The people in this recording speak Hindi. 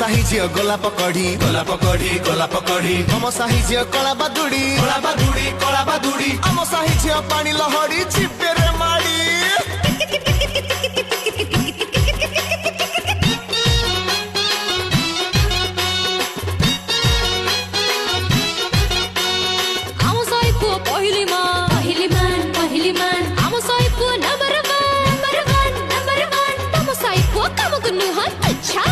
साही झियो गोलाप कढ़ी गोलाप कढ़ी गोलाप कढ़ी हम साही झियो कला बादुड़ी कला बादुड़ी कला बादुड़ी हम साही झियो पानी लहड़ी चिपे रे माड़ी हम साही को पहली मान हम साही को नंबर 1 हम साही को कम गुनु हन अच्छा